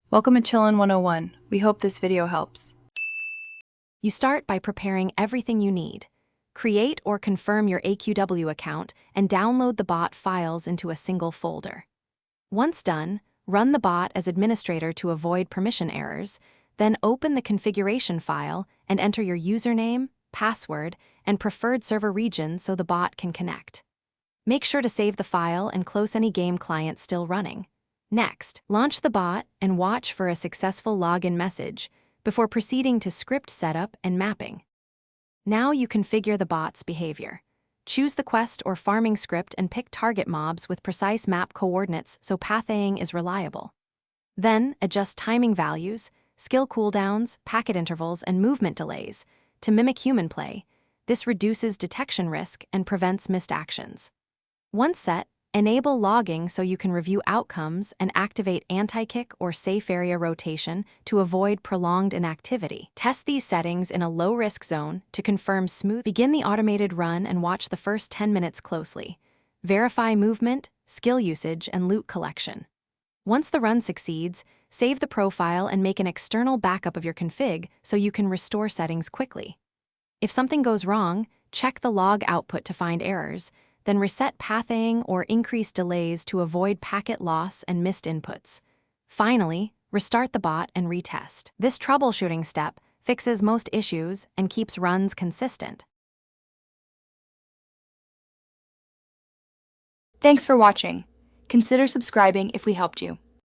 Welcome to Chillin' 101. We hope this video helps. You start by preparing everything you need. Create or confirm your AQW account and download the bot files into a single folder. Once done, run the bot as administrator to avoid permission errors, then open the configuration file and enter your username, password, and preferred server region so the bot can connect. Make sure to save the file and close any game client still running. Next, launch the bot and watch for a successful login message before proceeding to script setup and mapping. Now you configure the bot's behavior. Choose the quest or farming script and pick target mobs with precise map coordinates so pathing is reliable. Then adjust timing values, skill cooldowns, packet intervals, and movement delays to mimic human play. This reduces detection risk and prevents missed actions. Once set, enable logging so you can review outcomes and activate anti-kick or safe area rotation to avoid prolonged inactivity. Test these settings in a low-risk zone to confirm smooth. Begin the automated run and watch the first 10 minutes closely. Verify movement, skill usage, and loot collection. Once the run succeeds, save the profile and make an external backup of your config so you can restore settings quickly. If something goes wrong, check the log output to find errors, then reset pathing or increase delays to avoid packet loss and missed inputs. Finally, restart the bot and retest. This troubleshooting step fixes most issues and keeps runs consistent. Thanks for watching. Consider subscribing if we helped you.